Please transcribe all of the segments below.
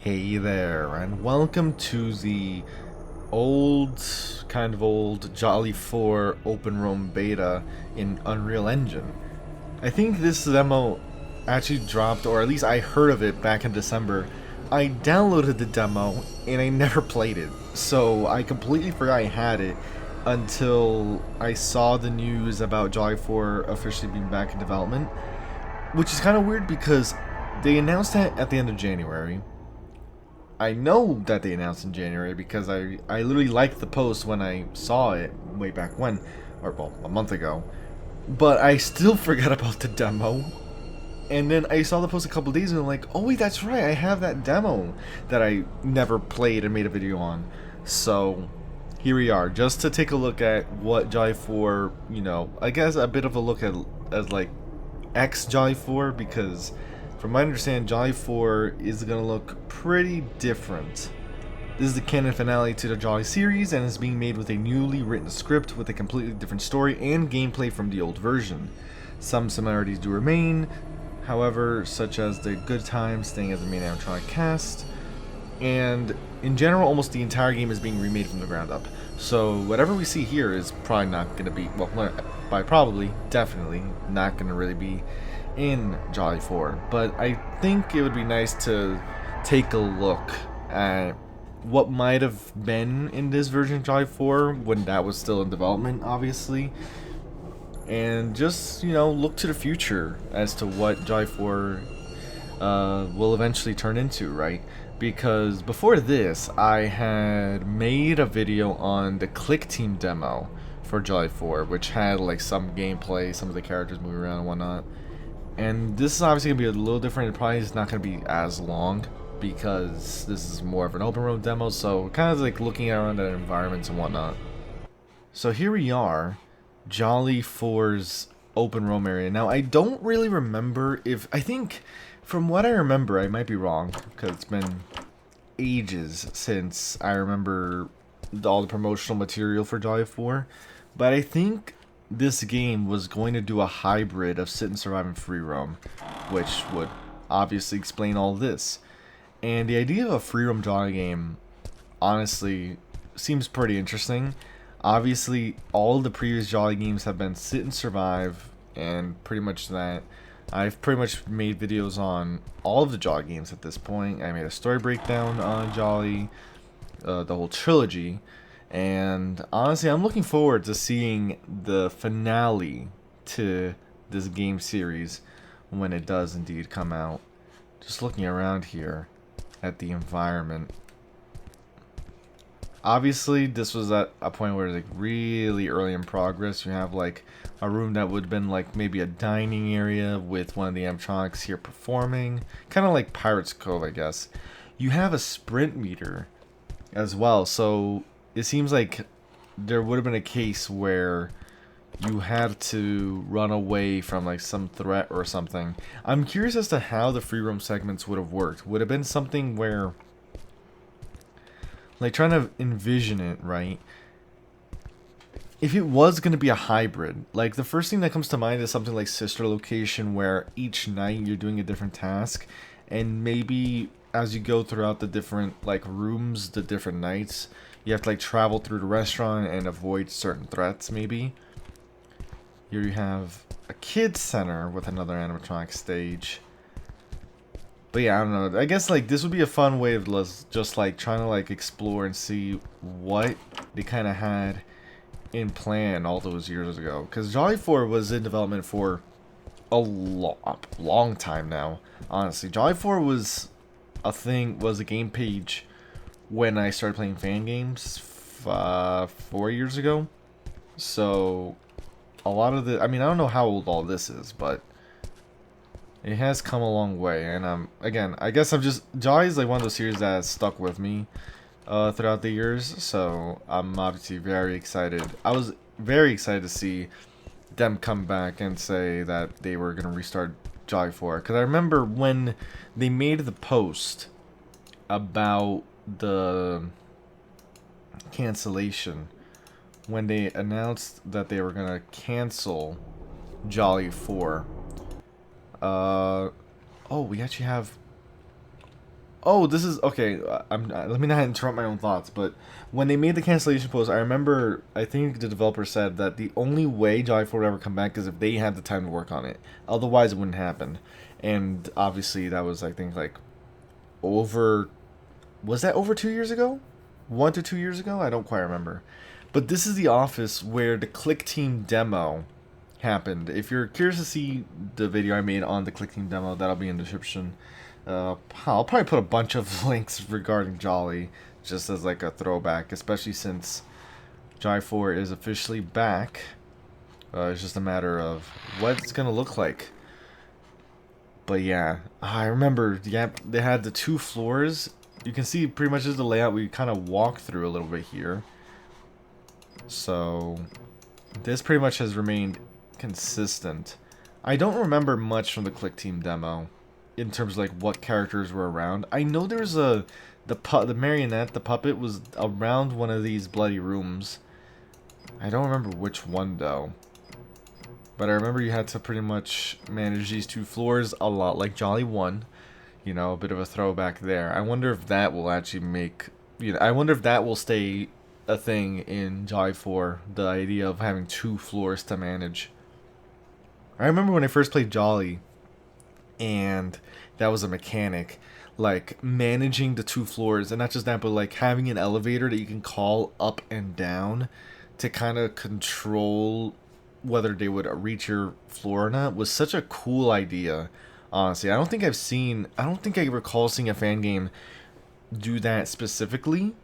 Hey there, and welcome to the kind of old Jolly 4 Open Roam beta in Unreal Engine. I think this demo actually dropped, or at least I heard of it back in December. I downloaded the demo and I never played it, so I completely forgot I had it until I saw the news about Jolly 4 officially being back in development, which is kind of weird because they announced that at the end of January. I know that they announced in January because I literally liked the post when I saw it way back when, or well, a month ago. But I still forgot about the demo. And then I saw the post a couple days and I'm like, oh wait, that's right, I have that demo that I never played and made a video on. So here we are, just to take a look at what Jolly 4, I guess a bit of a look at as like X Jolly 4, because from my understanding, Jolly 4 is going to look pretty different. This is the canon finale to the Jolly series and is being made with a newly written script with a completely different story and gameplay from the old version. Some similarities do remain, however, such as the good times staying as the main animatronic cast, and in general, almost the entire game is being remade from the ground up. So whatever we see here is probably not going to be, well, by probably, definitely not going to really be in Jolly 4. But I think it would be nice to take a look at what might have been in this version of Jolly 4 when that was still in development, obviously. And just, look to the future as to what Jolly 4 will eventually turn into, right? Because before this, I had made a video on the Click Team demo for Jolly 4, which had like some gameplay, some of the characters moving around and whatnot. And this is obviously going to be a little different. It probably is not going to be as long because this is more of an open world demo, so kind of like looking around at environments and whatnot. So here we are, Jolly 4's open roam area. Now, I don't really remember if... I think, from what I remember, I might be wrong, because it's been ages since I remember all the promotional material for Jolly 4. But I think this game was going to do a hybrid of sit and survive and free roam, which would obviously explain all this. And the idea of a free roam Jolly game, honestly, seems pretty interesting. Obviously, all the previous Jolly games have been sit and survive, and pretty much that. I've pretty much made videos on all of the Jolly games at this point. I made a story breakdown on Jolly, the whole trilogy, and honestly, I'm looking forward to seeing the finale to this game series when it does indeed come out. Just looking around here at the environment. Obviously, this was at a point where it's like really early in progress. You have like a room that would have been like maybe a dining area with one of the animatronics here performing. Kind of like Pirates Cove, I guess. You have a sprint meter as well, so it seems like there would have been a case where you had to run away from like some threat or something. I'm curious as to how the free roam segments would have worked. Would have been something where, like, trying to envision it, right? If it was going to be a hybrid, like, the first thing that comes to mind is something like Sister Location, where each night you're doing a different task, and maybe as you go throughout the different, like, rooms, the different nights, you have to, like, travel through the restaurant and avoid certain threats, maybe. Here you have a kids center with another animatronic stage. But yeah, I don't know. I guess like this would be a fun way of just like trying to like explore and see what they kind of had in plan all those years ago. Because Jolly 4 was in development for a long time now. Honestly, Jolly 4 was a game page when I started playing fan games 4 years ago. So a lot of I don't know how old all this is, but it has come a long way, and again, I guess Jolly is like one of those series that has stuck with me throughout the years, so I'm obviously very excited. I was very excited to see them come back and say that they were going to restart Jolly 4, because I remember when they made the post about the cancellation, when they announced that they were going to cancel Jolly 4. Oh, we actually have... Oh, this is okay. Let me not interrupt my own thoughts, but when they made the cancellation post, I remember. I think the developer said that the only way Jolly 4 would ever come back is if they had the time to work on it. Otherwise, it wouldn't happen. And obviously, that was I think like over. Was that over 2 years ago? 1 to 2 years ago? I don't quite remember. But this is the office where the Click Team demo happened. If you're curious to see the video I made on the Click Team demo, that'll be in the description. I'll probably put a bunch of links regarding Jolly just as like a throwback, especially since Jolly 4 is officially back. It's just a matter of what it's gonna look like. But yeah, I remember. Yeah, they had the 2 floors. You can see pretty much is the layout we kind of walked through a little bit here. So this pretty much has remained consistent. I don't remember much from the Click Team demo in terms of like what characters were around. I know there was the marionette, the puppet was around one of these bloody rooms. I don't remember which one though. But I remember you had to pretty much manage these 2 floors a lot like Jolly 1. You know, a bit of a throwback there. I wonder if that will actually make, I wonder if that will stay a thing in Jolly 4, the idea of having 2 floors to manage. I remember when I first played Jolly, and that was a mechanic, like managing the 2 floors, and not just that, but like having an elevator that you can call up and down to kind of control whether they would reach your floor or not was such a cool idea. Honestly, I don't think I recall seeing a fan game do that specifically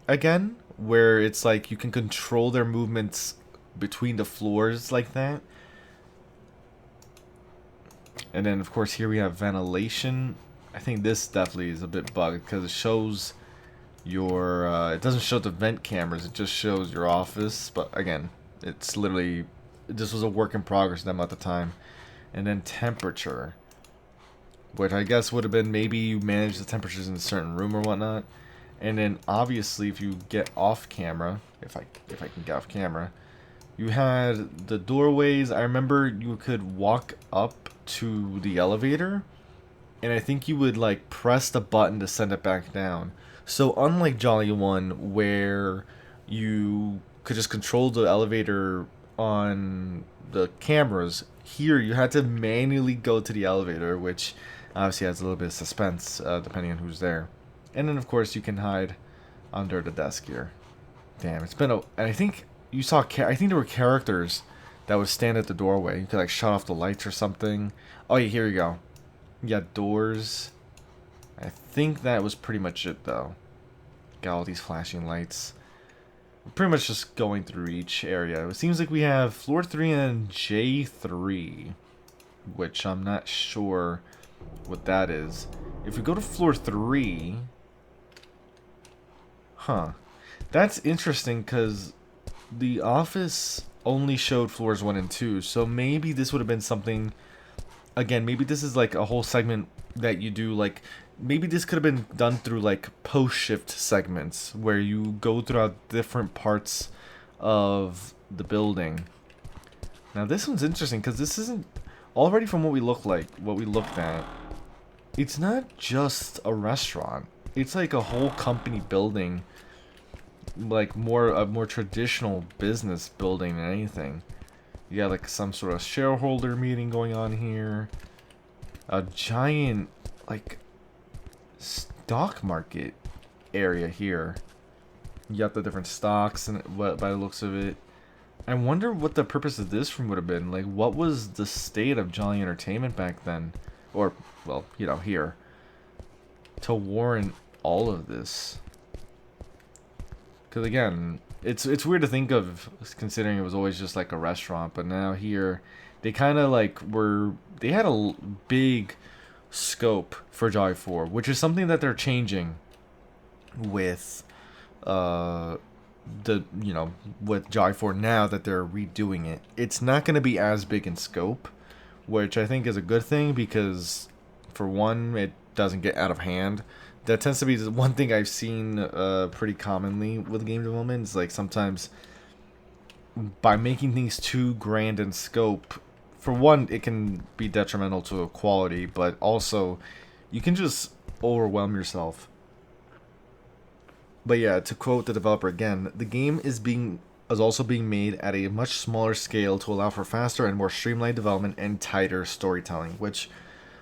again, where it's like you can control their movements between the floors like that. And then, of course, here we have ventilation. I think this definitely is a bit bugged because it shows your... it doesn't show the vent cameras, it just shows your office. But again, it's literally... This was a work in progress demo at the time. And then temperature, which I guess would have been maybe you manage the temperatures in a certain room or whatnot. And then obviously if you get off camera, if I can get off camera, you had the doorways. I remember you could walk up to the elevator, and I think you would like press the button to send it back down. So unlike Jolly 1, where you could just control the elevator on the cameras, here you had to manually go to the elevator, which obviously adds a little bit of suspense depending on who's there. And then of course you can hide under the desk here. Damn, it's been a... And I think you saw... I think there were characters that would stand at the doorway. You could like shut off the lights or something. Oh yeah, here you go. You got doors. I think that was pretty much it though. Got all these flashing lights. We're pretty much just going through each area. It seems like we have floor 3 and J3, which I'm not sure what that is. If we go to floor 3... Huh. That's interesting because the office only showed floors 1 and 2, so maybe this would have been something... Again, maybe this is like a whole segment that you do, like... Maybe this could have been done through like post-shift segments where you go throughout different parts of the building. Now this one's interesting because this isn't... Already from what we looked at, it's not just a restaurant. It's like a whole company building, like a more traditional business building than anything. You got like some sort of shareholder meeting going on here. A giant like stock market area here. You got the different stocks and what by the looks of it. I wonder what the purpose of this room would have been. Like, what was the state of Jolly Entertainment back then? Or, well, you know, here. To warrant all of this. Because, again, it's weird to think of, considering it was always just like a restaurant. But now here, they kind of like were... They had a big scope for Jolly 4. Which is something that they're changing with... with Jolly 4 now that they're redoing it. It's not going to be as big in scope, which I think is a good thing because, for one, it doesn't get out of hand. That tends to be the one thing I've seen pretty commonly with game development. Is like sometimes by making things too grand in scope, for one, it can be detrimental to quality, but also you can just overwhelm yourself. But yeah, to quote the developer again, the game is also being made at a much smaller scale to allow for faster and more streamlined development and tighter storytelling, which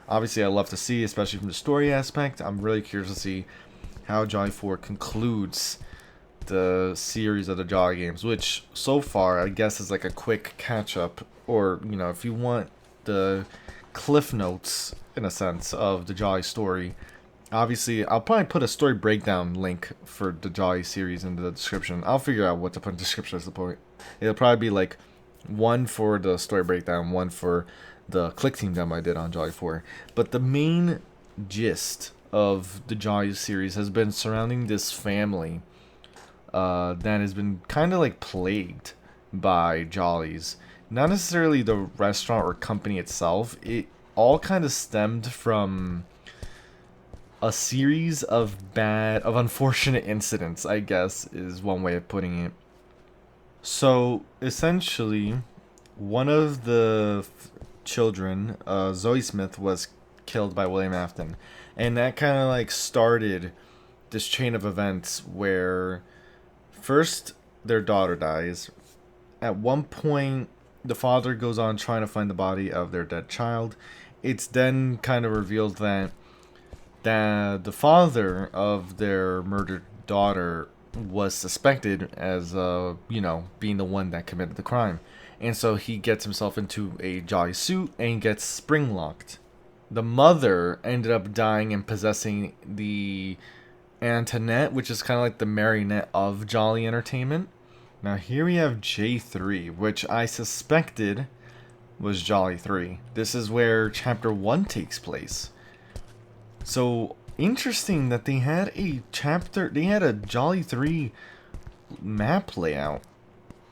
obviously I love to see, especially from the story aspect. I'm really curious to see how Jolly 4 concludes the series of the Jolly games, which so far I guess is like a quick catch up, or you know, if you want the cliff notes in a sense of the Jolly story. Obviously, I'll probably put a story breakdown link for the Jolly series in the description. I'll figure out what to put in the description at the point. It'll probably be like one for the story breakdown, one for the click team demo I did on Jolly 4. But the main gist of the Jolly series has been surrounding this family that has been kind of like plagued by Jollies. Not necessarily the restaurant or company itself. It all kind of stemmed from a series of unfortunate incidents, I guess, is one way of putting it. So, essentially, one of the children, Zoe Smith, was killed by William Afton. And that kind of like started this chain of events where first their daughter dies. At one point, the father goes on trying to find the body of their dead child. It's then kind of revealed that the father of their murdered daughter was suspected as, being the one that committed the crime. And so he gets himself into a Jolly suit and gets spring locked. The mother ended up dying and possessing the Antoinette, which is kind of like the marionette of Jolly Entertainment. Now here we have J3, which I suspected was Jolly 3. This is where Chapter 1 takes place. So, interesting that they had a Jolly 3 map layout.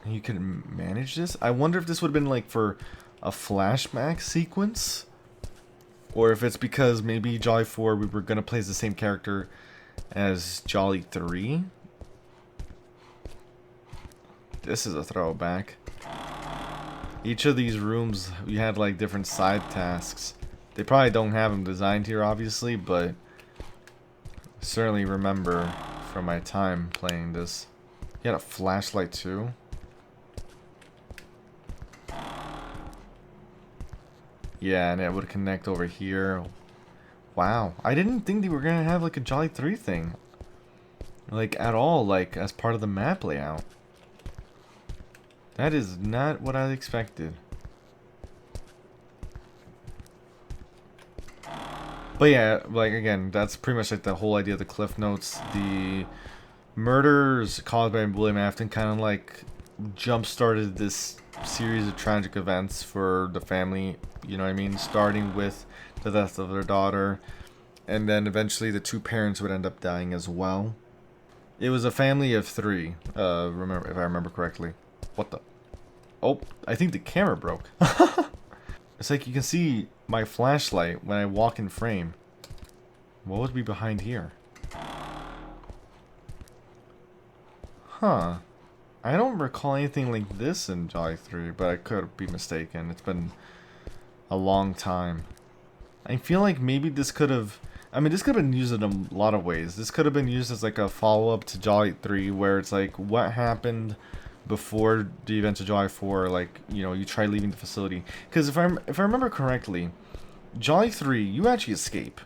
You can manage this. I wonder if this would have been like for a flashback sequence. Or if it's because maybe Jolly 4 we were going to play as the same character as Jolly 3. This is a throwback. Each of these rooms, you had like different side tasks. They probably don't have them designed here, obviously, but I certainly remember from my time playing this. You had a flashlight too. Yeah, and it would connect over here. Wow, I didn't think they were gonna have like a Jolly 3 thing, like at all, like as part of the map layout. That is not what I expected. But yeah, like again, that's pretty much like the whole idea of the cliff notes. The murders caused by William Afton kind of like jump-started this series of tragic events for the family, you know what I mean? Starting with the death of their daughter, and then eventually the two parents would end up dying as well. It was a family of 3, remember, if I remember correctly. What the? Oh, I think the camera broke. It's like you can see my flashlight when I walk in frame. What would be behind here? Huh. I don't recall anything like this in Jolly 3, but I could be mistaken. It's been a long time. I feel like maybe this could have... I mean, this could have been used in a lot of ways. This could have been used as like a follow-up to Jolly 3, where it's like, what happened before the events of Jolly 4, like, you know, you try leaving the facility. Because if I remember correctly, Jolly 3, you actually escape,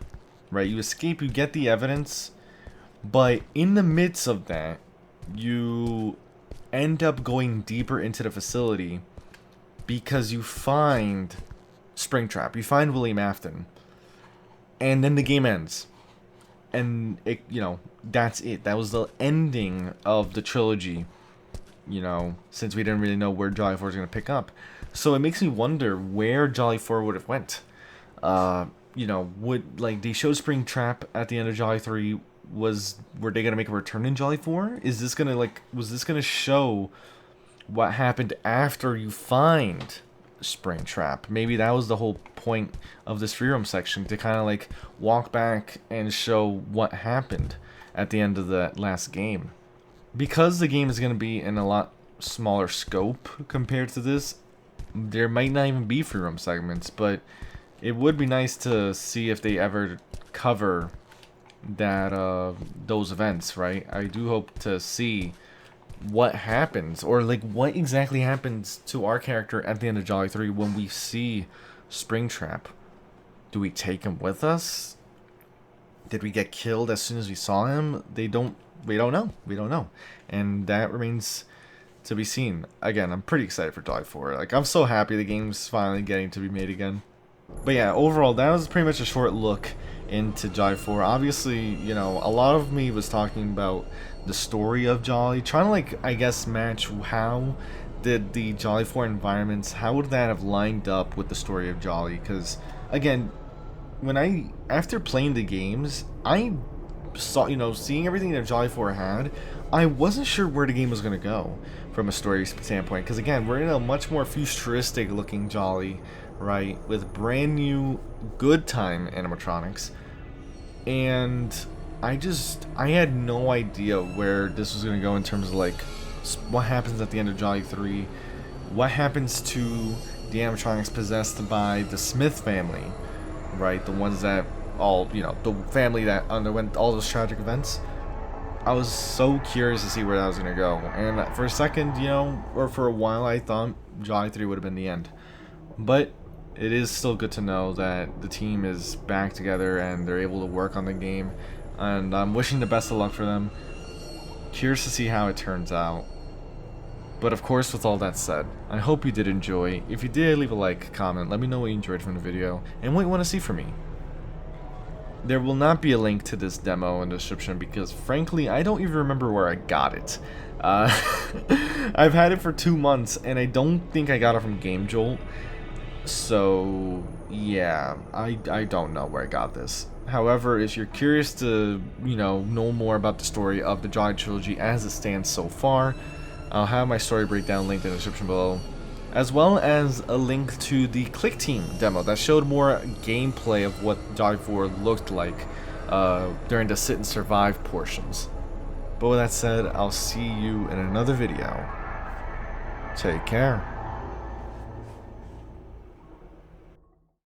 right? You escape, you get the evidence, but in the midst of that, you end up going deeper into the facility because you find Springtrap, you find William Afton, and then the game ends. And, it, you know, that's it. That was the ending of the trilogy. You know, since we didn't really know where Jolly 4 was going to pick up. So it makes me wonder where Jolly 4 would have went. You know, would, like, they show Springtrap at the end of Jolly 3, were they going to make a return in Jolly 4? Is this going to, like, was this going to show what happened after you find Springtrap? Maybe that was the whole point of this free roam section, to kind of, like, walk back and show what happened at the end of the last game. Because the game is going to be in a lot smaller scope compared to this, there might not even be free roam segments, but it would be nice to see if they ever cover that those events, right? I do hope to see what happens, or like what exactly happens to our character at the end of Jolly 3 when we see Springtrap. Do we take him with us? Did we get killed as soon as we saw him? We don't know. We don't know. And that remains to be seen. Again, I'm pretty excited for Jolly 4. Like, I'm so happy the game's finally getting to be made again. But yeah, overall, that was pretty much a short look into Jolly 4. Obviously, you know, a lot of me was talking about the story of Jolly, trying to, like, I guess, match how did the Jolly 4 environments, how would that have lined up with the story of Jolly? Because, again, after playing the games, I saw, you know, seeing everything that Jolly 4 had, I wasn't sure where the game was going to go from a story standpoint. Because, again, we're in a much more futuristic looking Jolly, right, with brand new good time animatronics, and I had no idea where this was going to go in terms of like what happens at the end of Jolly 3, what happens to the animatronics possessed by the Smith family, right, the ones that all, you know, the family that underwent all those tragic events. I was so curious to see where that was going to go, and for a second, you know, or for a while, I thought Jolly 3 would have been the end, but it is still good to know that the team is back together and they're able to work on the game, and I'm wishing the best of luck for them. Curious to see how it turns out. But of course, with all that said, I hope you did enjoy. If you did, leave a like, comment, let me know what you enjoyed from the video and what you want to see from me. There will not be a link to this demo in the description because frankly, I don't even remember where I got it. I've had it for 2 months and I don't think I got it from Game Jolt. So yeah, I don't know where I got this. However, if you're curious to, you know more about the story of the Jolly Trilogy as it stands so far, I'll have my story breakdown linked in the description below, as well as a link to the Click Team demo that showed more gameplay of what Jolly 4 looked like during the Sit and Survive portions. But with that said, I'll see you in another video. Take care.